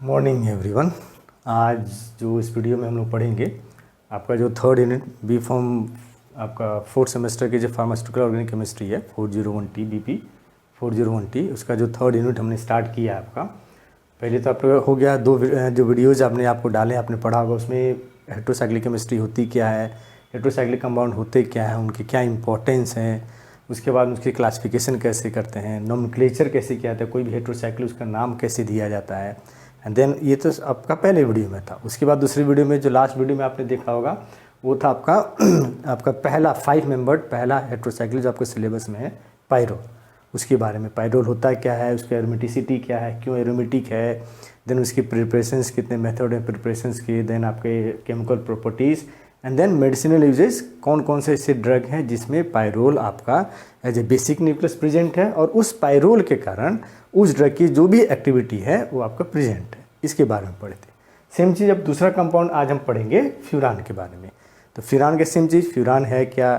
Morning everyone. आज जो इस वीडियो में हम लोग पढ़ेंगे आपका जो थर्ड यूनिट बी फॉर्म आपका फोर्थ सेमेस्टर की जो फार्मास्यूटिकल ऑर्गेनिक केमिस्ट्री है 401T BP 401T उसका जो थर्ड यूनिट हमने स्टार्ट किया है आपका। पहले तो आपका हो गया दो जो वीडियोज़ आपने आपको डाले आपने पढ़ा होगा, उसमें हेट्रोसाइक्लिक केमिस्ट्री होती क्या है, हेट्रोसाइक्लिक कंपाउंड होते क्या है, उनके क्या इंपॉर्टेंस हैं, उसके बाद उसकी क्लासिफिकेशन कैसे करते हैं, नोमेनक्लेचर कैसे किया जाता है, कोई भी हेट्रोसाइक्लिक उसका नाम कैसे दिया जाता है। एंड देन ये तो आपका पहले वीडियो में था। उसके बाद दूसरी वीडियो में जो लास्ट वीडियो में आपने देखा होगा वो था आपका आपका पहला 5 मेंबर्ड पहला हेट्रोसाइक्लिक जो आपके सिलेबस में है पायरोल। उसके बारे में पायरोल होता है क्या है, उसकी एरोमेटिसिटी क्या है, क्यों एरोमेटिक है, देन उसकी प्रिपरेशंस कितने मेथड है प्रिपरेशंस के, देन आपके chemical properties and then medicinal uses, कौन कौन से ऐसे ड्रग हैं जिसमें पायरोल आपका as a basic nucleus present है और उस पायरोल के कारण उस ड्रग की जो भी एक्टिविटी है वो आपका प्रेजेंट है। इसके बारे में पढ़े थे। सेम चीज़ अब दूसरा कंपाउंड आज हम पढ़ेंगे फ्यूरान के बारे में। तो फ्यूरान के सेम चीज़, फ्यूरान है क्या,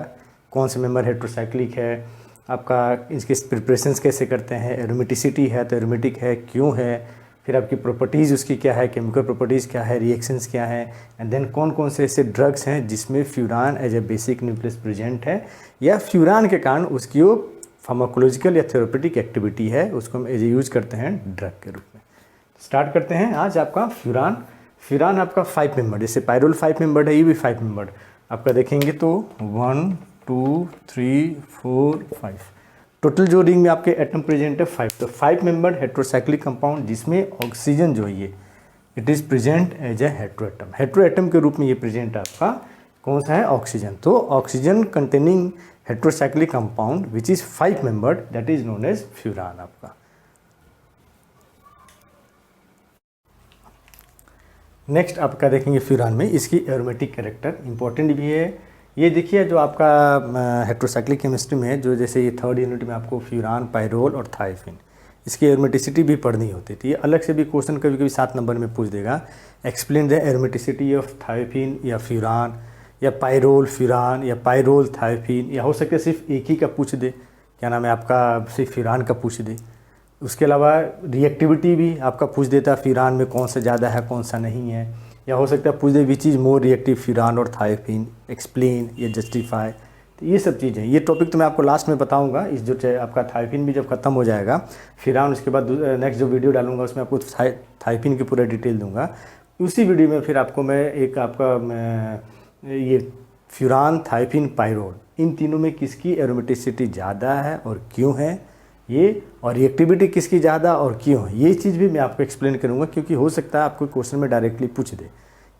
कौन से मेंबर हेट्रोसाइक्लिक है, आपका इसके प्रिपरेशंस कैसे करते हैं, एरोमेटिसिटी है तो एरोमेटिक है क्यों है, फिर आपकी प्रॉपर्टीज़ उसकी क्या है, केमिकल प्रॉपर्टीज़ क्या है, रिएक्शंस क्या है, एंड देन कौन कौन से ऐसे ड्रग्स हैं जिसमें furan as a basic nucleus present है या फ्यूरान के कारण उसकी वो फार्माकोलॉजिकल या थेरेपेटिक एक्टिविटी है, उसको हम एज ए यूज करते हैं ड्रग के रूप में। स्टार्ट करते हैं आज आपका फ्यूरान। फ्यूरान आपका 5 मेंबर, जैसे पायरोल 5 मेंबर है, ये भी 5 मेंबर आपका देखेंगे तो 1 2 3 4 5 टोटल जो रिंग में आपके एटम प्रेजेंट है 5। तो 5 मेंबर हेट्रोसाइक्लिक कंपाउंड जिसमें ऑक्सीजन जो है ये it is present as a heteroatom. Heteroatom के रूप में ये प्रेजेंट आपका कौन सा है, ऑक्सीजन। तो oxygen containing heterocyclic compound which is 5 membered that is known as furan आपका। नेक्स्ट आपका देखेंगे फ्यूरान में इसकी एरोमेटिक कैरेक्टर इंपॉर्टेंट भी है। ये देखिए जो आपका हेट्रोसाइक्लिक केमिस्ट्री में है, जो जैसे ये थर्ड यूनिट में आपको फ्यूरान, पायरोल और थायोफिन इसकी एरोमेटिसिटी भी पढ़नी होती थी। ये अलग से भी क्वेश्चन कभी कभी 7 नंबर में पूछ देगा, explain the aromaticity of thiophene या फ्यूरान या पायरोल फ्यूरान या पायरोल थायोफिन, या हो सकता है सिर्फ एक ही का पूछ दे, क्या नाम है आपका, सिर्फ फ्यूरान का पूछ दे। उसके अलावा रिएक्टिविटी भी आपका पूछ देता है फ्यूरान में कौन सा ज़्यादा है कौन सा नहीं है, या हो सकता है पूछ दे which is more reactive furan और थायोफिन, एक्सप्लेन या जस्टिफाई। तो ये सब चीज़ें, ये टॉपिक तो मैं आपको लास्ट में बताऊंगा। इस जो आपका थायोफिन भी जब खत्म हो जाएगा फ्यूरान, उसके बाद नेक्स्ट जो वीडियो डालूंगा उसमें आपको थायोफिन की पूरा डिटेल दूंगा। उसी वीडियो में फिर आपको मैं एक आपका ये फ्यूरान, थायोफिन, पायरोल इन तीनों में किसकी एरोमेटिसिटी ज़्यादा है और क्यों है ये, और रिएक्टिविटी किसकी ज़्यादा और क्यों है, ये चीज़ भी मैं आपको एक्सप्लेन करूँगा। क्योंकि हो सकता है आपको क्वेश्चन में डायरेक्टली पूछ दे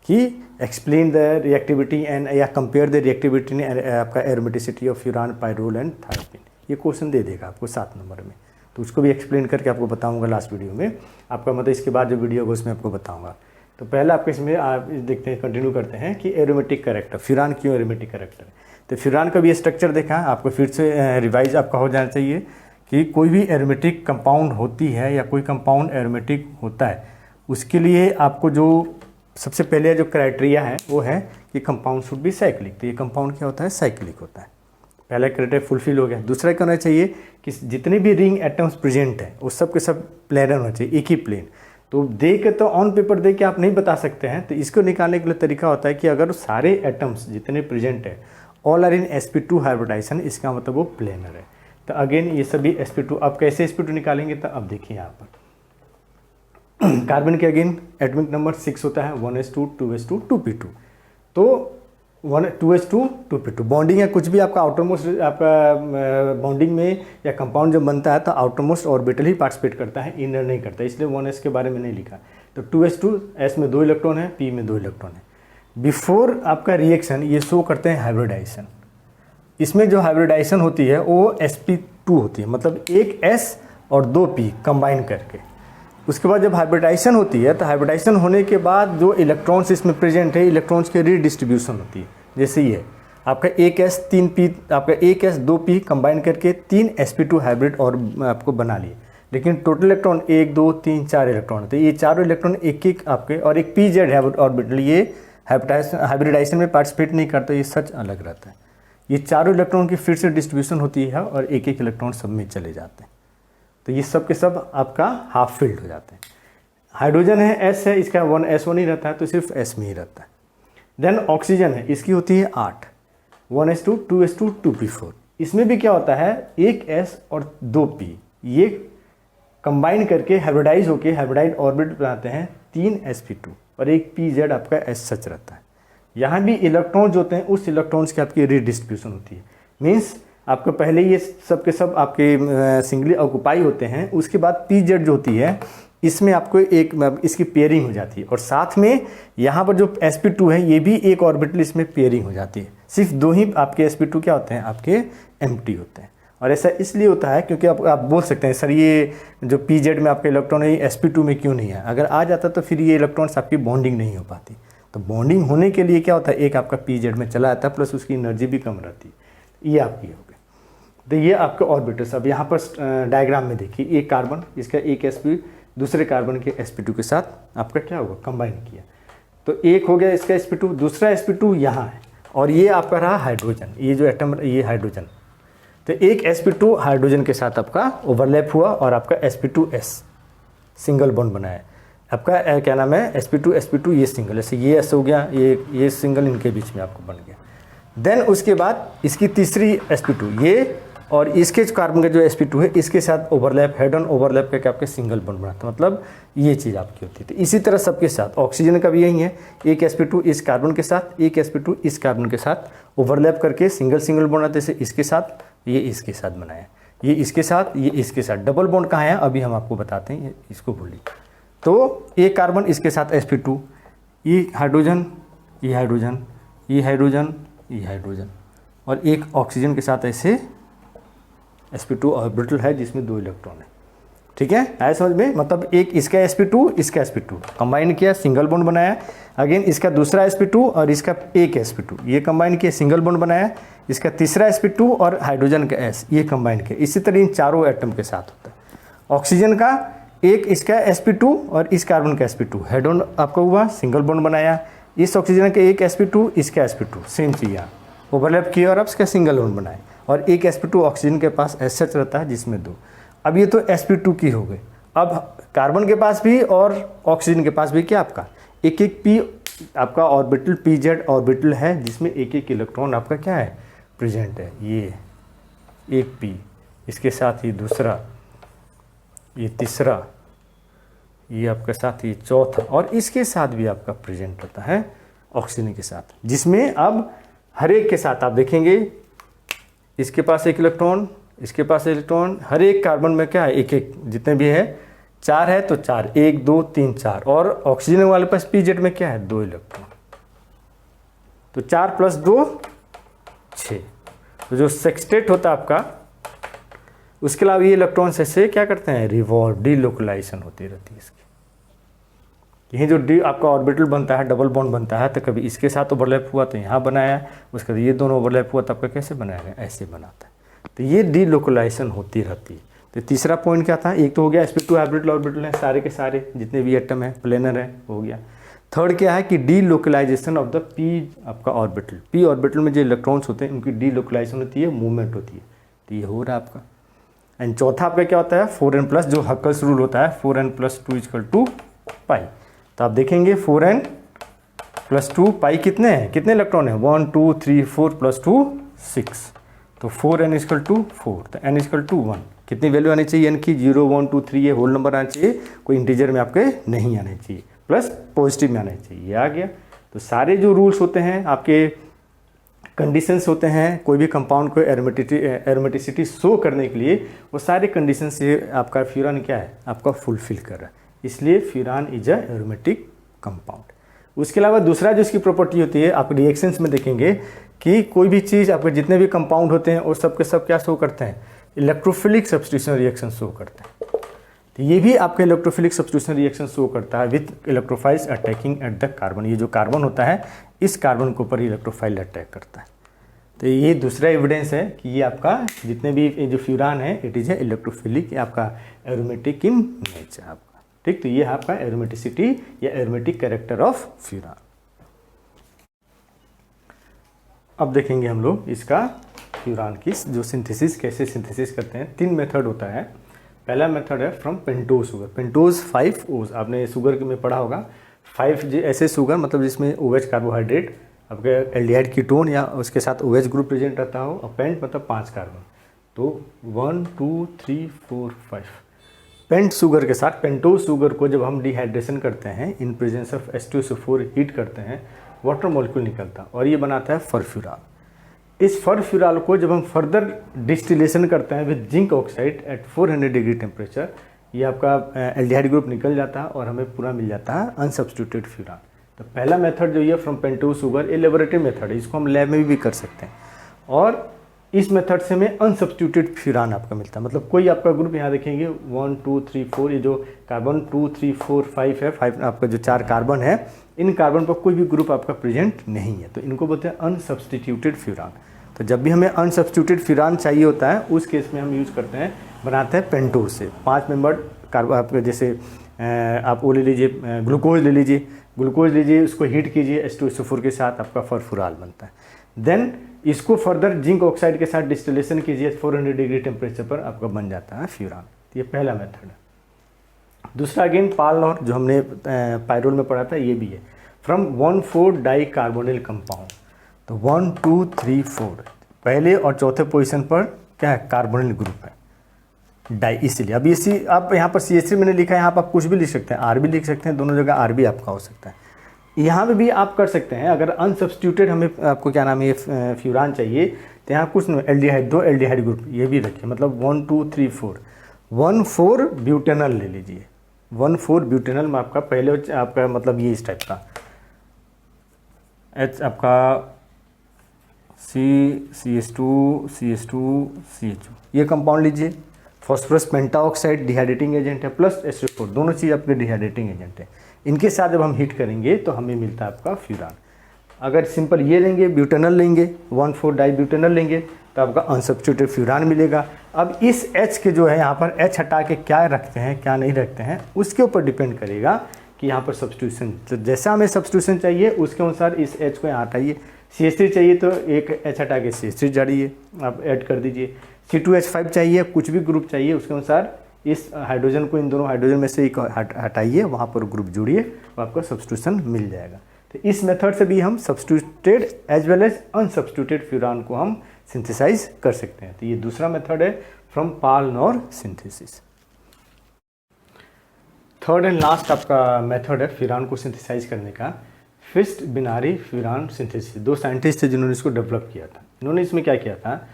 कि एक्सप्लेन द रिएक्टिविटी एंड या कंपेयर द रिएक्टिविटी आपका aromaticity of furan, pyrrole and thiophene, ये क्वेश्चन दे देगा आपको 7 नंबर में। तो उसको भी एक्सप्लेन करके आपको बताऊँगा लास्ट वीडियो में आपका, मतलब इसके बाद जो वीडियो होगा उसमें आपको बताऊँगा। तो पहले आपके इसमें आप देखते हैं, कंटिन्यू करते हैं कि एरोमेटिक कैरेक्टर फ्यूरान क्यों एरोमेटिक कैरेक्टर है। तो फ्यूरान का भी स्ट्रक्चर देखा आपको, फिर से रिवाइज आपका हो जाना चाहिए कि कोई भी एरोमेटिक कंपाउंड होती है या कोई कंपाउंड एरोमेटिक होता है, उसके लिए आपको जो सबसे पहले जो क्राइटेरिया है वो है कि कंपाउंड शुड बी साइक्लिक। तो ये कंपाउंड क्या होता है, साइक्लिक होता है। पहला क्राइटेरिया फुलफिल हो गया। दूसरा क्या होना चाहिए कि जितने भी रिंग एटम्स प्रेजेंट हैं वो सब के सब प्लेनर होना चाहिए, एक ही प्लेन। तो दे के तो ऑन पेपर दे के आप नहीं बता सकते हैं। तो इसको निकालने के लिए तरीका होता है कि अगर सारे एटम्स जितने प्रेजेंट है all are in sp2 hybridisation, इसका मतलब वो प्लेनर है। तो अगेन ये सभी sp2, अब कैसे sp2 निकालेंगे तो अब देखिए यहाँ पर कार्बन के अगेन एटॉमिक नंबर 6 होता है, 1s2 2s2 2p2। तो 2s2 2p2 बॉन्डिंग है, कुछ भी आपका आउटरमोस्ट आपका बॉन्डिंग में या कंपाउंड जब बनता है तो आउटरमोस्ट ऑर्बिटल ही पार्टिसिपेट करता है, इनर नहीं करता, इसलिए 1s के बारे में नहीं लिखा। तो 2s2 s में 2 इलेक्ट्रॉन है, p में 2 इलेक्ट्रॉन है। बिफोर आपका रिएक्शन ये शो करते हैं हाइब्रिडाइजेशन। इसमें जो हाइब्रिडाइजेशन होती है वो sp2 होती है, मतलब एक s और 2 p कंबाइन करके। उसके बाद जब हाइब्रिडाइजेशन होती है तो हाइब्रिडाइजेशन होने के बाद जो इलेक्ट्रॉन्स इसमें प्रेजेंट है, इलेक्ट्रॉन्स की रीडिस्ट्रीब्यूशन होती है। जैसे ये आपका 1s 3p, आपका 1s 2p कंबाइन करके 3 sp2 हाइब्रिड और आपको बना लिए, लेकिन टोटल इलेक्ट्रॉन 1 2 3 4 इलेक्ट्रॉन होते हैं। ये चारों इलेक्ट्रॉन एक एक आपके, और एक pz ऑर्बिटल ये हाइब्रिडाइजेशन में पार्टिसिपेट नहीं करता, ये सच अलग रहता है। ये चारों इलेक्ट्रॉन की फिर से डिस्ट्रीब्यूशन होती है और एक एक इलेक्ट्रॉन सब में चले जाते हैं। तो ये सब के सब आपका हाफ फिल्ड हो जाते हैं। हाइड्रोजन है एस है, इसका 1s1 ही रहता है तो सिर्फ एस में ही रहता है। देन ऑक्सीजन है, इसकी होती है 8, 1s2 2s2 2p4। इसमें भी क्या होता है, एक s और 2p, ये कंबाइन करके हाइब्रिडाइज होके हाइब्रिडाइड ऑर्बिट बनाते हैं 3sp2 और एक pz आपका एस सच रहता है। यहाँ भी इलेक्ट्रॉन्स होते हैं, उस इलेक्ट्रॉन्स की आपकी रीडिस्ट्रीब्यूशन होती है। मीन्स आपको पहले ये सब के सब आपके सिंगली ऑक्यूपाई होते हैं, उसके बाद pz जो होती है इसमें आपको एक इसकी पेयरिंग हो जाती है और साथ में यहाँ पर जो sp2 है ये भी एक ऑर्बिटल इसमें पेयरिंग हो जाती है। सिर्फ 2 ही आपके sp2 क्या होते हैं, आपके एम्प्टी होते हैं। और ऐसा इसलिए होता है क्योंकि आप बोल सकते हैं सर ये जो pz में आपका इलेक्ट्रॉन है sp2 में क्यों नहीं है, अगर आ जाता तो फिर ये इलेक्ट्रॉन्स आपकी बॉन्डिंग नहीं हो पाती। तो बॉन्डिंग होने के लिए क्या होता है, एक आपका pz में चला जाता है प्लस उसकी एनर्जी भी कम रहती है। ये आपकी हो गई। तो ये आपके ऑर्बिटल्स। अब यहाँ पर डायग्राम में देखिए, एक कार्बन, इसका एक sp दूसरे कार्बन के sp2 के साथ आपका क्या होगा, कंबाइन किया तो एक हो गया इसका sp2, दूसरा sp2 यहाँ है और ये आपका रहा हाइड्रोजन, ये जो एटम ये हाइड्रोजन। तो एक sp2 हाइड्रोजन के साथ आपका ओवरलैप हुआ और आपका sp2s सिंगल बॉन्ड बनाया। आपका क्या नाम है, sp2 ये सिंगल, जैसे ये s हो गया, ये सिंगल इनके बीच में आपको बन गया। देन उसके बाद इसकी तीसरी sp2 ये और इसके कार्बन का जो sp2 है इसके साथ ओवरलैप, हेड ऑन ओवरलैप करके आपके सिंगल बॉन्ड बनाता है, मतलब ये चीज़ आपकी होती है। तो इसी तरह सबके साथ ऑक्सीजन का भी यही है, एक sp2 इस कार्बन के साथ, एक sp2 इस कार्बन के साथ ओवरलैप करके सिंगल बॉन्ड आते, जैसे इसके साथ ये इसके साथ बनाया, ये इसके साथ ये इसके साथ। डबल बॉन्ड कहाँ है अभी हम आपको बताते हैं, इसको भूलिए। तो एक कार्बन इसके साथ sp2, ये हाइड्रोजन, ये हाइड्रोजन, ये हाइड्रोजन, ये हाइड्रोजन और एक ऑक्सीजन के साथ ऐसे sp2 ऑर्बिटल है जिसमें 2 इलेक्ट्रॉन है। ठीक है, आया समझ में, मतलब एक इसका sp2 इसका sp2 कंबाइन किया, सिंगल बॉन्ड बनाया। अगेन इसका दूसरा sp2 और इसका एक sp2 ये कंबाइन किया, सिंगल बॉन्ड बनाया। इसका तीसरा sp2 और हाइड्रोजन का s ये कंबाइन किया। इसी तरह इन चारों एटम के साथ होता है। ऑक्सीजन का एक इसका sp2 और इस कार्बन का sp2 हेड ऑन आपका हुआ, सिंगल बॉन्ड बनाया। इस ऑक्सीजन का एक sp2 इसका sp2 सेम चीज़ यहाँ ओवरलैप किया और अब इसका सिंगल बॉन्ड बनाए और एक sp2 ऑक्सीजन के पास ऐसा रहता है जिसमें 2। अब ये तो sp2 की हो गई। अब कार्बन के पास भी और ऑक्सीजन के पास भी क्या आपका एक एक p आपका ऑर्बिटल pz ऑर्बिटल है जिसमें एक एक इलेक्ट्रॉन आपका क्या है, प्रेजेंट है। ये एक p, इसके साथ ये दूसरा, ये तीसरा, ये आपके साथ ये चौथा और इसके साथ भी आपका प्रेजेंट रहता है ऑक्सीजन के साथ, जिसमें अब हर एक के साथ आप देखेंगे इसके पास एक इलेक्ट्रॉन, इसके पास इलेक्ट्रॉन, हर एक कार्बन में क्या है एक एक, जितने भी है 4 है तो 4, 1 2 3 4 और ऑक्सीजन वाले पास pz में क्या है 2 इलेक्ट्रॉन, तो 4 + 2 6। तो जो सेक्सटेट होता है आपका, उसके अलावा ये इलेक्ट्रॉन ऐसे क्या करते हैं, रिवॉल्व, डीलोकलाइजेशन होती रहती है इसकी। यही जो डी आपका ऑर्बिटल बनता है, डबल बॉन्ड बनता है, तो कभी इसके साथ ओवरलैप हुआ तो यहाँ बनाया, उसके बाद ये दोनों ओवरलैप हुआ तो आपका कैसे बनाया गया, ऐसे बनाता है। तो ये डीलोकलाइजेशन होती रहती है। तो तीसरा पॉइंट क्या था, एक तो हो गया sp2 हाइब्रिड ऑर्बिटल है, सारे के सारे जितने भी एटम है प्लेनर है, हो गया। थर्ड क्या है कि डीलोकलाइजेशन ऑफ द p आपका ऑर्बिटल, p ऑर्बिटल में जो इलेक्ट्रॉन्स होते हैं उनकी डीलोकलाइजेशन होती है, मूवमेंट होती है। तो ये हो रहा है आपका। एंड चौथा आपका क्या होता है 4n+, जो हक्कल्स रूल होता है 4n+2 = 2 पाई। तो आप देखेंगे 4n+2 पाई कितने हैं, कितने इलेक्ट्रॉन है, 1 2 3 4 + 2 6। तो 4n = 4, तो n = 1। कितनी वैल्यू आनी चाहिए n की, 0 1 2 3 ये होल नंबर आना चाहिए, कोई इंटीजर में आपके नहीं आने चाहिए, प्लस पॉजिटिव में आना चाहिए, ये आ गया। तो सारे जो रूल्स होते हैं आपके, कंडीशंस होते हैं, कोई भी कंपाउंड को एरोमेटिसिटी शो करने के लिए, वो सारे कंडीशन से आपका फ्यूरान क्या है आपका फुलफिल कर रहा है, इसलिए furan is a aromatic compound. उसके अलावा दूसरा जो इसकी प्रॉपर्टी होती है, आप रिएक्शंस में देखेंगे कि कोई भी चीज़ आपके जितने भी कंपाउंड होते हैं वो सब के सब क्या शो करते हैं, इलेक्ट्रोफिलिक सब्स्टिट्यूशन रिएक्शन शो करते हैं। तो ये भी आपका इलेक्ट्रोफिलिक सब्स्टिट्यूशन रिएक्शन शो करता है with electrophiles attacking at the carbon. ये जो कार्बन होता है इस कार्बन के ऊपर इलेक्ट्रोफाइल अटैक करता है। तो ये दूसरा एविडेंस है कि ये आपका जितने भी जो फ्यूरान है इट इज़ ए इलेक्ट्रोफिलिक, आपका एरोमेटिक इन नेचर आपका। ठीक, तो ये है आपका एरोमेटिसिटी या एरोमेटिक कैरेक्टर ऑफ फ्यूरान। अब देखेंगे हम लोग इसका फ्यूरान की जो सिंथेसिस, कैसे सिंथेसिस करते हैं। 3 मेथड होता है। पहला मेथड है फ्रॉम पेंटोज शुगर, पेंटोज 5 ओज, आपने शुगर में पढ़ा होगा 5 ऐसे शुगर मतलब जिसमें OH कार्बोहाइड्रेट, आपके एल्डिहाइड कीटोन या उसके साथ OH ग्रुप प्रेजेंट रहता हो, और पेंट मतलब 5 कार्बन, तो 1 2 3 4 5 पेंट शुगर के साथ पेंटोज शुगर को जब हम डिहाइड्रेशन करते हैं in presence of H2SO4 heat करते हैं, वाटर मॉलिक्यूल निकलता है और ये बनाता है फरफ्यूराल। इस फरफ्यूराल को जब हम फर्दर डिस्टिलेशन करते हैं with zinc oxide at 400 degree temperature, ये आपका एल्डिहाइड ग्रुप निकल जाता है और हमें पूरा मिल जाता है अनसब्स्टिट्यूटेड फ्यूरान। तो पहला मेथड जो ये फ्रॉम पेंटोज शुगर, ये लेबोरेटरी मेथड है, इसको हम लैब में भी कर सकते हैं, और इस मेथड से हमें अनसब्स्टिट्यूटेड फ्यूरान आपका मिलता है। मतलब कोई आपका ग्रुप यहाँ देखेंगे 1 2 3 4, ये जो कार्बन 2 3 4 5 है, 5 आपका जो 4 कार्बन है, इन कार्बन पर कोई भी ग्रुप आपका प्रेजेंट नहीं है, तो इनको बोलते हैं अनसब्स्टिट्यूटेड फ्यूरान। तो जब भी हमें अनसब्स्टिट्यूटेड फ्यूरान चाहिए होता है उस केस में हम यूज़ करते हैं, बनाते हैं पेंटोज से 5 मेंबर कार्बन, आपके जैसे आप वो ले लीजिए, ग्लूकोज ले लीजिए, ग्लूकोज लीजिए, उसको हीट कीजिए H2SO4 के साथ, आपका फरफ्यूराल बनता है। देन इसको फर्दर जिंक ऑक्साइड के साथ डिस्टिलेशन कीजिए 400 डिग्री टेम्परेचर पर, आपका बन जाता है फ्यूरान। ये पहला मेथड है। दूसरा अगेन पालनॉर, जो हमने पायरोल में पढ़ा था, ये भी है फ्रॉम 1,4 डाई कार्बोनिल कंपाउंड। तो 1 2 3 4 पहले और चौथे पोजीशन पर क्या है, कार्बोनिल ग्रुप है डाई, इसलिए अब इसी आप यहाँ पर CH3 मैंने लिखा है, यहाँ पर आप कुछ भी लिख सकते हैं, R भी लिख सकते हैं, दोनों जगह R भी आपका हो सकता है। यहाँ पे भी आप कर सकते हैं, अगर अनसब्स्टिट्यूटेड हमें आपको क्या नाम है ये फ्यूरान चाहिए, तो यहाँ कुछ नहीं, एल्डिहाइड, 2 एल्डिहाइड ग्रुप ये भी रखिए, मतलब 1 2 3 4 1 4 ब्यूटेनल ले लीजिए, 1 4 ब्यूटेनल में आपका पहले आपका मतलब ये इस टाइप का H आपका CH2 CH2 ये कंपाउंड लीजिए। फॉस्फोरस पेंटाऑक्साइड डिहाइड्रेटिंग एजेंट है, प्लस H2O4 दोनों चीज़ आपके डिहाइड्रेटिंग एजेंट है। इनके साथ जब हम हीट करेंगे तो हमें मिलता है आपका फ्यूरान। अगर सिंपल ये लेंगे, ब्यूटेनल लेंगे, 1 4 डाई ब्यूटेनल लेंगे, तो आपका अनसब्स्टिट्यूटेड फ्यूरान मिलेगा। अब इस H के जो है यहाँ पर H हटा के क्या रखते हैं क्या नहीं रखते हैं, उसके ऊपर डिपेंड करेगा कि यहाँ पर सब्स्टिट्यूशन, तो जैसा हमें सब्स्टिट्यूशन चाहिए उसके अनुसार इस H को यहाँ हटाइए। CH3 चाहिए तो एक H हटा के CH3 जोड़िए, आप ऐड कर दीजिए। C2H5 चाहिए, कुछ भी ग्रुप चाहिए उसके अनुसार इस हाइड्रोजन को, इन दोनों हाइड्रोजन में से एक हटाइए, वहाँ पर ग्रुप जोड़िए, तो आपको सब्स्टिट्यूशन मिल जाएगा। तो इस मेथड से भी हम substituted as well as unsubstituted furan को हम सिंथेसाइज कर सकते हैं। तो ये दूसरा मेथड है from Paal Knorr synthesis. Third and last आपका मेथड है फ्यूरान को सिंथेसाइज करने का, Feist Benary furan synthesis. 2 scientist थे जिन्होंने इसको डेवलप किया था। इन्होंने इसमें क्या किया था,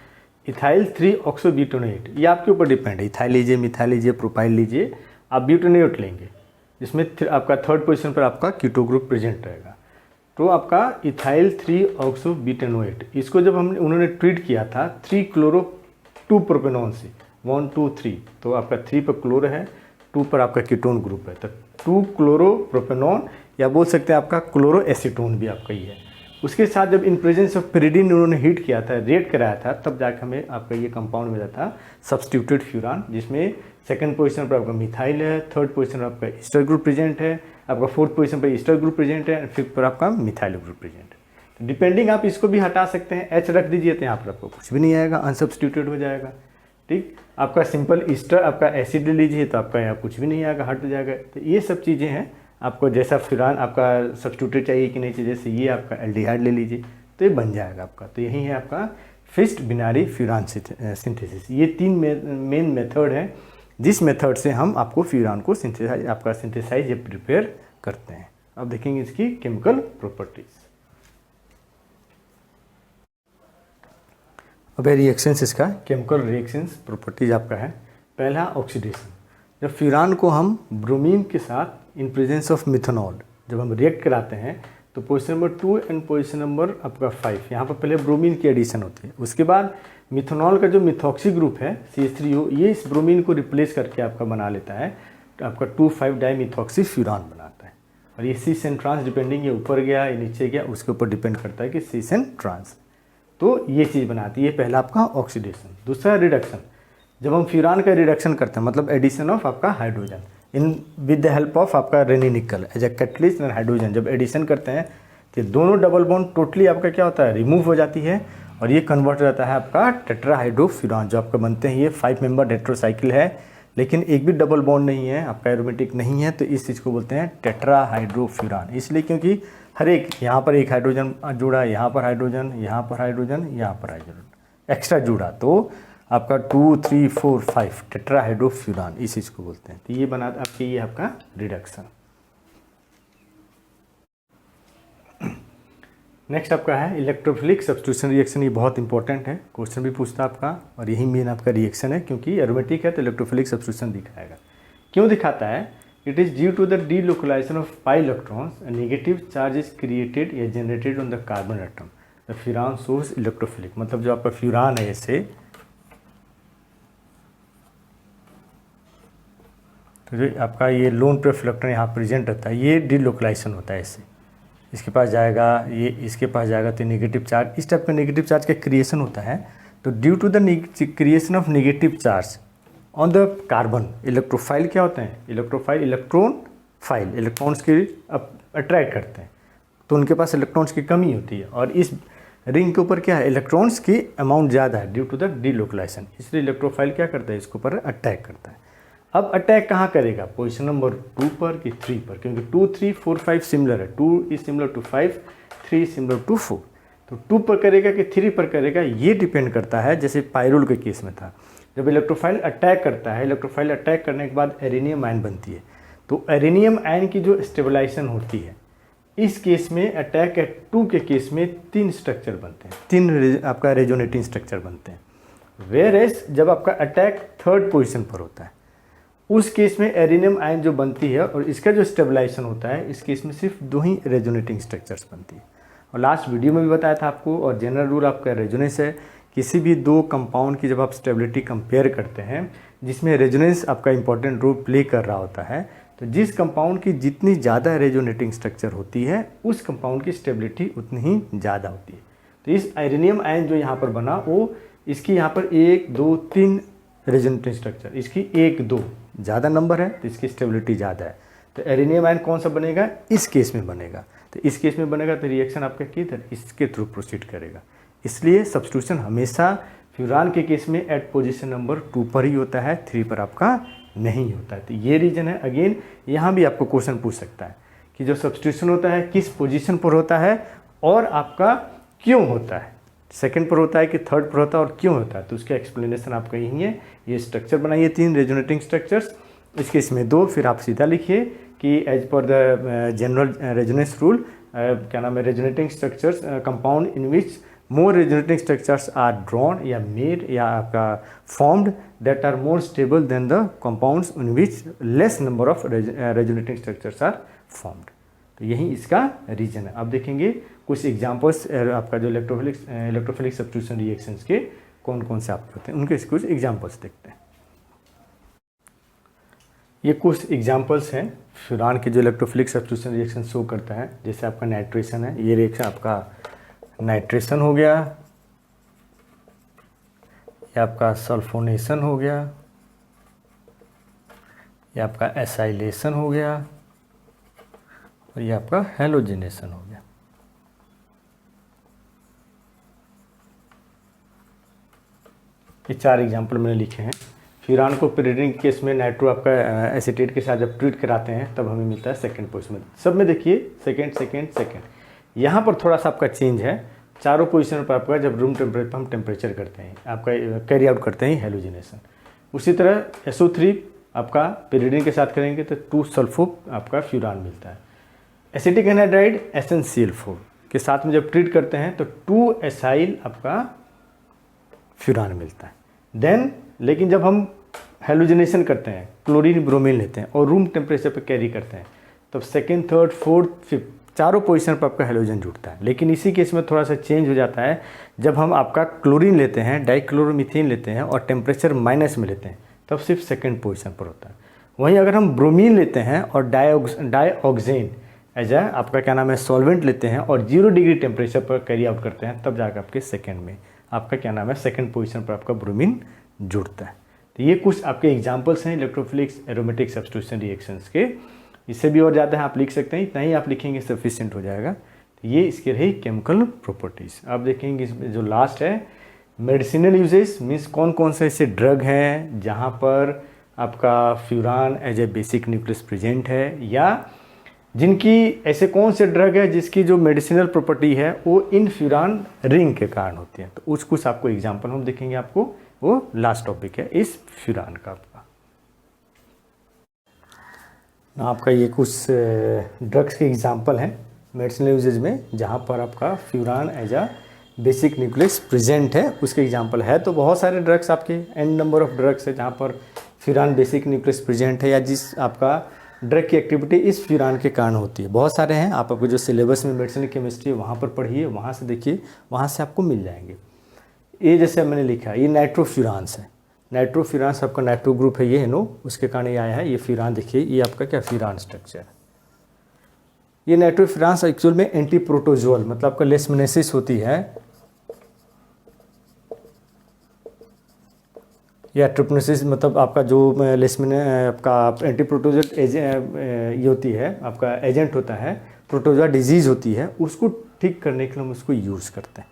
इथाइल 3 ऑक्सोब्यूटेनेट, ये आपके ऊपर डिपेंड है, इथाइल लीजिए, मिथाइल लीजिए, प्रोपाइल लीजिए, आप ब्यूटेनेट लेंगे जिसमें आपका थर्ड पोजीशन पर आपका कीटो ग्रुप प्रेजेंट रहेगा। तो आपका इथाइल 3 ऑक्सोब्यूटेनोएट, इसको जब उन्होंने ट्रीट किया था 3 क्लोरो 2 प्रोपेनॉन से, 1 2 3, तो आपका 3 पर क्लोरो है, 2 पर आपका कीटोन ग्रुप है, तो 2 क्लोरो प्रोपेनॉन, या बोल सकते हैं आपका क्लोरो एसीटोन भी आपका ही है। उसके साथ जब इन प्रेजेंस ऑफ पिरिडीन उन्होंने हीट किया था, रेट कराया था, तब जाकर हमें आपका ये कंपाउंड मिला था सब्स्टिट्यूटेड फ्यूरान, जिसमें सेकंड पोजीशन पर आपका मिथाइल है, थर्ड पोजीशन पर आपका ईस्टर ग्रुप प्रेजेंट है, आपका फोर्थ पोजीशन पर ईस्टर ग्रुप प्रेजेंट है, फिफ्थ पर आपका मिथाइल ग्रुप प्रेजेंट है। तो डिपेंडिंग आप इसको भी हटा सकते हैं, H रख दीजिए तो यहाँ पर आपको कुछ भी नहीं आएगा, अनसब्स्टिट्यूटेड हो जाएगा। ठीक, आपका सिंपल ईस्टर आपका एसिड ले लीजिए तो आपका यहाँ कुछ भी नहीं आएगा, हट जाएगा। तो ये सब चीज़ें हैं, आपको जैसा फ्यूरान आपका सब्स्टिट्यूटेड चाहिए कि नहीं चाहिए, जैसे ये आपका एल्डिहाइड ले लीजिए तो ये बन जाएगा आपका। तो यही है आपका फिस्ट बिनारी फ्यूरान सिंथेसिस। ये 3 मेन मेथड है जिस मेथड से हम आपको फ्यूरान को सिंथेसाइज या प्रिपेयर करते हैं। अब देखेंगे इसकी केमिकल प्रॉपर्टीज। अब रिएक्शंस, इसका केमिकल रिएक्शंस प्रॉपर्टीज आपका है। पहला ऑक्सीडेशन, जब फ्यूरान को हम ब्रोमीन के साथ इन प्रेजेंस ऑफ मिथेनॉल जब हम रिएक्ट कराते हैं, तो position number 2 and position number आपका 5, यहाँ पर पहले ब्रोमीन की एडिशन होती है। उसके बाद मिथेनॉल का जो मिथॉक्सी ग्रुप है CH3O, ये इस ब्रोमीन को रिप्लेस करके आपका बना लेता है, तो आपका 2,5 डाई मिथॉक्सी फ्यूरान बनाता है। और ये सीस एंड ट्रांस डिपेंडिंग, ये ऊपर गया ये नीचे गया, उसके ऊपर डिपेंड करता है कि सीस एंड ट्रांस, तो ये चीज़ बनाती है। पहला आपका ऑक्सीडेशन। दूसरा रिडक्शन, जब हम फ्यूरान का रिडक्शन करते हैं, मतलब एडिशन ऑफ आपका hydrogen in with the help of आपका Raney nickel as a catalyst and hydrogen, जब एडिशन करते हैं तो दोनों डबल बॉन्ड टोटली आपका क्या होता है, रिमूव हो जाती है, और ये कन्वर्ट हो जाता है आपका टेट्राहाइड्रोफ्यूरान, जो आपका बनते हैं ये 5 मेंबर हेटेरोसाइकिल है, लेकिन एक भी डबल बॉन्ड नहीं है, आपका एरोमेटिक नहीं है, तो इस चीज़ को बोलते हैं टेट्राहाइड्रोफ्यूरान। इसलिए क्योंकि हर एक यहाँ पर एक हाइड्रोजन जुड़ा, यहाँ पर हाइड्रोजन, यहाँ पर हाइड्रोजन, यहाँ पर हाइड्रोजन एक्स्ट्रा जुड़ा, तो आपका 2, 3, 4, 5 टेट्राहाइड्रोफ्यूरान इस चीज़ को बोलते हैं। तो ये बना आपके, ये आपका रिडक्शन। नेक्स्ट आपका है इलेक्ट्रोफिलिक सब्स्टिट्यूशन रिएक्शन। ये बहुत इंपॉर्टेंट है, क्वेश्चन भी पूछता है आपका, और यही मेन आपका रिएक्शन है, क्योंकि एरोमेटिक है तो इलेक्ट्रोफिलिक सब्स्टिट्यूशन दिखाएगा। क्यों दिखाता है? It is due to the delocalisation of pi electrons, negative charge is created या generated on the carbon atom, the furan source electrophilic. मतलब जो आपका फ्यूरान है ऐसे, तो जो आपका ये लोन पेयर इलेक्ट्रॉन यहाँ प्रेजेंट रहता है, ये डीलोकलाइजेशन होता है ऐसे, इसके पास जाएगा, ये इसके पास जाएगा, तो नेगेटिव चार्ज, इस टाइप का नेगेटिव चार्ज का क्रिएशन होता है। तो due to the creation of negative charge on the carbon, electrophile क्या होते हैं? इलेक्ट्रोफाइल इलेक्ट्रॉन फाइल, इलेक्ट्रॉन्स के अट्रैक्ट करते हैं, तो उनके पास इलेक्ट्रॉन्स की कमी होती है, और इस रिंग के ऊपर क्या है? इलेक्ट्रॉन्स की अमाउंट ज़्यादा है ड्यू टू द डीलोकलाइजेशन, इसलिए इलेक्ट्रोफाइल क्या करता है? इसके ऊपर अटैक करता है। अब अटैक कहाँ करेगा? पोजीशन नंबर 2 पर कि 3 पर, क्योंकि 2, 3, 4, 5 सिमिलर है, 2 is similar to 5, 3 similar to 4, तो 2 पर करेगा कि 3 पर करेगा, ये डिपेंड करता है। जैसे पायरोल के केस में था, जब इलेक्ट्रोफाइल अटैक करता है, इलेक्ट्रोफाइल अटैक करने के बाद एरेनियम आयन बनती है, तो एरेनियम आयन की जो स्टेबलाइजेशन होती है, इस केस में अटैक एट 2 के केस में 3 स्ट्रक्चर बनते हैं, 3 आपका रेजोनेटिंग स्ट्रक्चर बनते हैं। वेयर एज जब आपका अटैक 3rd पोजीशन पर होता है, उस केस में एरेनियम आयन जो बनती है और इसका जो स्टेबलाइजेशन होता है, इस केस में सिर्फ 2 ही रेजोनेटिंग स्ट्रक्चर्स बनती है। और लास्ट वीडियो में भी बताया था आपको, और जनरल रूल आपका रेजोनेंस है, किसी भी 2 कंपाउंड की जब आप स्टेबिलिटी कंपेयर करते हैं, जिसमें रेजोनेंस आपका इंपॉर्टेंट रोल प्ले कर रहा होता है, तो जिस कंपाउंड की जितनी ज़्यादा रेजोनेटिंग स्ट्रक्चर होती है, उस कंपाउंड की स्टेबिलिटी उतनी ही ज़्यादा होती है। तो इस एरेनियम आयन जो यहाँ पर बना, वो इसकी यहाँ पर 1, 2, 3 रेजोनेटिंग स्ट्रक्चर, इसकी 1, 2 ज़्यादा नंबर है, तो इसकी स्टेबिलिटी ज़्यादा है, तो एरेनियम आयन कौन सा बनेगा? इस केस में बनेगा। तो इस केस में बनेगा तो रिएक्शन आपका किधर? इसके थ्रू प्रोसीड करेगा। इसलिए सब्स्टिट्यूशन हमेशा फ्यूरान के केस में एट पोजीशन नंबर 2 पर ही होता है, 3 पर आपका नहीं होता है। तो ये रीज़न है। अगेन यहाँ भी आपको क्वेश्चन पूछ सकता है कि जो सब्स्टिट्यूशन होता है किस पोजीशन पर होता है और आपका क्यों होता है, 2nd पर होता है कि 3rd पर होता है और क्यों होता है, तो उसका एक्सप्लेनेशन आपका यही है। ये स्ट्रक्चर बनाइए 3 रेजोनेटिंग स्ट्रक्चर्स, इसके इसमें 2, फिर आप सीधा लिखिए कि as per the general resonance rule, क्या नाम है, resonating structures compound in which more resonating structures are drawn या मेड या आपका formed that are more stable than the compounds in which less number of resonating structures are formed. तो यही इसका reason है। अब देखेंगे कुछ एग्जांपल्स आपका जो इलेक्ट्रोफिलिक सब्स्टिट्यूशन रिएक्शंस के कौन कौन से आपके होते हैं, उनके कुछ एग्जांपल्स देखते हैं। ये कुछ एग्जांपल्स हैं फ्यूरान के जो इलेक्ट्रोफिलिक सब्स्टिट्यूशन रिएक्शन शो करता है। जैसे आपका नाइट्रेशन है, ये रिएक्शन आपका नाइट्रेशन हो गया, ये आपका सल्फोनेशन हो गया, ये आपका एसाइलेशन हो गया, और ये आपका हेलोजिनेशन हो गया। ये 4 एग्जाम्पल मैंने लिखे हैं। फ्यूरान को पिरिडिन के केस में नाइट्रो आपका एसीटेट के साथ जब ट्रीट कराते हैं तब हमें मिलता है 2nd पोजीशन में। सब में देखिए 2nd। यहाँ पर थोड़ा सा आपका चेंज है, चारों पोजीशन पर आपका जब रूम टेम्परेचर पर हम टेम्परेचर करते हैं, आपका कैरी आउट करते हैं हेलोजिनेशन। उसी तरह SO3 आपका पिरिडिन के साथ करेंगे तो 2 सल्फो आपका फ्यूरान मिलता है। एसिटिक एनहाइड्राइड SnCl4 के साथ में जब ट्रीट करते हैं तो 2 एसाइल आपका फ्यूरान मिलता है। देन लेकिन जब हम हेलोजिनेशन करते हैं, क्लोरीन ब्रोमीन लेते हैं और रूम टेम्परेचर पर कैरी करते हैं, तब 2nd, 3rd, 4th, 5th चारों पोजीशन पर आपका हेलोजन जुड़ता है। लेकिन इसी केस में थोड़ा सा चेंज हो जाता है, जब हम आपका क्लोरीन लेते हैं, डाइक्लोरोमीथेन लेते हैं और टेम्परेचर माइनस में लेते हैं, तब सिर्फ 2nd पोजीशन पर होता है। वहीं अगर हम ब्रोमीन लेते हैं और डाइऑक्सेन एज आपका क्या नाम है सॉल्वेंट लेते हैं और 0 डिग्री टेम्परेचर पर कैरी आउट करते हैं, तब जाकर आपके 2nd में आपका क्या नाम है 2nd पोजीशन पर आपका ब्रोमीन जुड़ता है। तो ये कुछ आपके एग्जांपल्स हैं इलेक्ट्रोफिलिक एरोमेटिक सब्स्टिट्यूशन रिएक्शंस के। इससे भी और ज़्यादा आप लिख सकते हैं, इतना ही आप लिखेंगे सफिशिएंट हो जाएगा। तो ये इसके रही केमिकल प्रॉपर्टीज़। आप देखेंगे इसमें जो लास्ट है मेडिसिनल यूजेस, मीन्स कौन कौन से ऐसे ड्रग हैं जहाँ पर आपका furan as a basic nucleus present है, या जिनकी ऐसे कौन से ड्रग है जिसकी जो मेडिसिनल प्रॉपर्टी है वो इन फ्यूरान रिंग के कारण होती है। तो कुछ आपको एग्जांपल हम देखेंगे, आपको वो लास्ट टॉपिक है इस फ्यूरान का। आपका ये कुछ ड्रग्स के एग्जांपल हैं मेडिसिनल यूजेज में जहाँ पर आपका furan as a basic nucleus present है, उसके एग्जांपल है। तो बहुत सारे ड्रग्स आपके एन नंबर ऑफ ड्रग्स है जहाँ पर फ्यूरान बेसिक न्यूक्लियस प्रेजेंट है, या जिस आपका ड्रग की एक्टिविटी इस फ्यूरान के कारण होती है। बहुत सारे हैं, आप आपको जो सिलेबस में मेडिसिनल केमिस्ट्री है वहाँ पर पढ़िए, वहाँ से देखिए, वहाँ से आपको मिल जाएंगे। ये जैसे मैंने लिखा है, ये नाइट्रोफ्यूरान्स है। नाइट्रोफ्यूरान्स आपका नाइट्रो ग्रुप है, ये है नो, उसके कारण ये आया है। ये फ्यूरान देखिए, ये आपका क्या फ्यूरान स्ट्रक्चर है। ये नाइट्रोफ्यूरान्स एक्चुअल में एंटी प्रोटोजोल, मतलब आपका लेशमिनेसिस होती है, या ट्रिप्नोसिस, मतलब आपका जो लेशमिने आपका एंटी प्रोटोजोल ये होती है, आपका एजेंट होता है, प्रोटोजोआ डिजीज़ होती है, उसको ठीक करने के लिए हम उसको यूज़ करते हैं।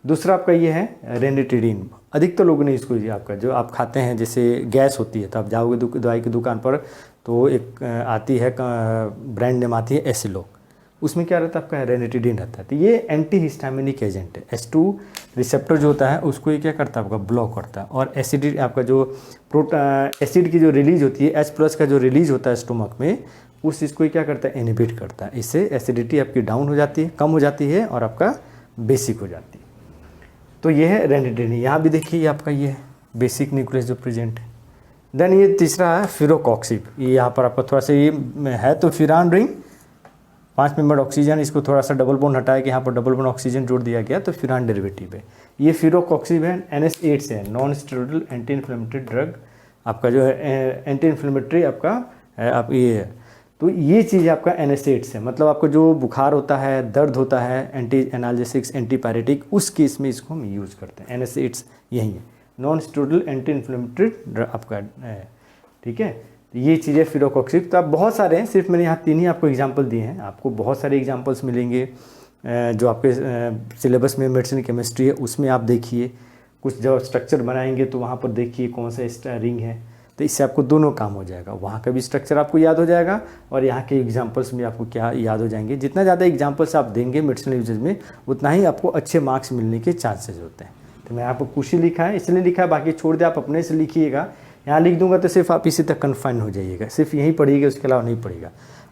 दूसरा आपका ये है रेनिटिडीन। अधिकतर लोगों ने इसको, आपका जो आप खाते हैं, जैसे गैस होती है तो आप जाओगे दवाई की दुकान पर तो एक आती है ब्रांड नेम आती है एसिलो, उसमें क्या रहता है आपका रेनिटिडीन रहता है। तो ये एंटी हिस्टामिनिक एजेंट है। H2 रिसेप्टर जो होता है उसको ये क्या करता है आपका ब्लॉक करता है, और एसिड आपका जो एसिड की जो रिलीज होती है H+ का जो रिलीज होता है स्टोमक में, उस चीज़ को क्या करता है इनहिबिट करता है। इससे एसिडिटी आपकी डाउन हो जाती है, कम हो जाती है, और आपका बेसिक हो जाती है। तो ये है रेनिटिडीन। यहाँ भी देखिए आपका ये है बेसिक न्यूक्लियस जो प्रेजेंट है। देन ये तीसरा है फिरोकॉक्सिब। ये यहाँ पर आपका थोड़ा सा ये है तो फ्यूरान रिंग 5 मेंबर ऑक्सीजन, इसको थोड़ा सा डबल बॉन्ड हटाया कि यहाँ पर डबल बॉन्ड ऑक्सीजन जोड़ दिया गया तो फ्यूरान डेरिवेटिव है। ये फिरोकॉक्सिब है, NH8 से है, non steroidal anti inflammatory drug आपका जो है, एंटी इन्फ्लेमेटरी आपका है, आप ये है। तो ये चीज़ आपका NH8 से, मतलब आपको जो बुखार होता है, दर्द होता है, एंटी एनाल्जेसिक्स, एंटीपायरेटिक, उस केस में इसको हम यूज़ करते हैं। NH8 यही है, non steroidal anti inflammatory drug आपका है, ठीक है। ये चीज़ें फिरोकॉक्सिब। तो आप बहुत सारे हैं, सिर्फ मैंने यहाँ 3 ही आपको एग्जांपल दिए हैं, आपको बहुत सारे एग्जांपल्स मिलेंगे जो आपके सिलेबस में मेडिसिन केमिस्ट्री है उसमें आप देखिए। कुछ जब स्ट्रक्चर बनाएंगे तो वहाँ पर देखिए कौन सा रिंग है, तो इससे आपको दोनों काम हो जाएगा, वहाँ का भी स्ट्रक्चर आपको याद हो जाएगा और यहाँ के एग्जांपल्स भी आपको क्या याद हो जाएंगे। जितना ज़्यादा एग्जांपल्स आप देंगे मेडिसिनल यूजेज में, उतना ही आपको अच्छे मार्क्स मिलने के चांसेस होते हैं। तो मैं आपको कुछ ही लिखा है, इसलिए लिखा है, बाकी छोड़ दे आप अपने से लिखिएगा। यहाँ लिख दूंगा तो सिर्फ आप इसी तक कन्फाइन हो जाइएगा, सिर्फ यहीं पढ़िएगा, उसके अलावा नहीं पढ़ेगा।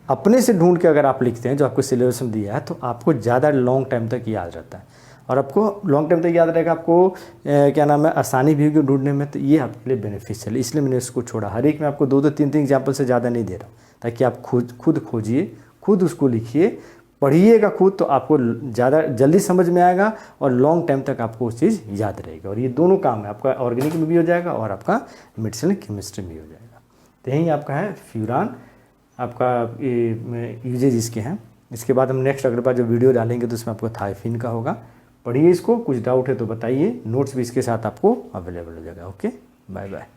अपने से ढूंढ के अगर आप लिखते हैं जो आपको सिलेबस में दिया है तो आपको ज़्यादा लॉन्ग टाइम तक याद रहता है, और आपको लॉन्ग टाइम तक याद रहेगा। आपको क्या नाम है, आसानी भी होगी ढूंढने में, तो ये आपके लिए बेनिफिशियल, इसलिए मैंने इसको छोड़ा। हर एक में आपको 2-2, 3-3 एग्जाम्पल से ज़्यादा नहीं दे रहा, ताकि आप खुद खोजिए, खुद उसको लिखिए, पढ़िएगा खुद, तो आपको ज़्यादा जल्दी समझ में आएगा और लॉन्ग टाइम तक आपको उस चीज़ याद रहेगा। और ये दोनों काम है, आपका ऑर्गेनिक में भी हो जाएगा और आपका मेडिसिनल केमिस्ट्री में भी हो जाएगा। तो यही आपका है फ्यूरान, आपका यूजेज इसके हैं। इसके बाद हम नेक्स्ट अगले बार जो वीडियो डालेंगे तो उसमें आपको थाइफिन का होगा। पढ़िए इसको, कुछ डाउट है तो बताइए, नोट्स भी इसके साथ आपको अवेलेबल हो जाएगा। Okay, bye bye.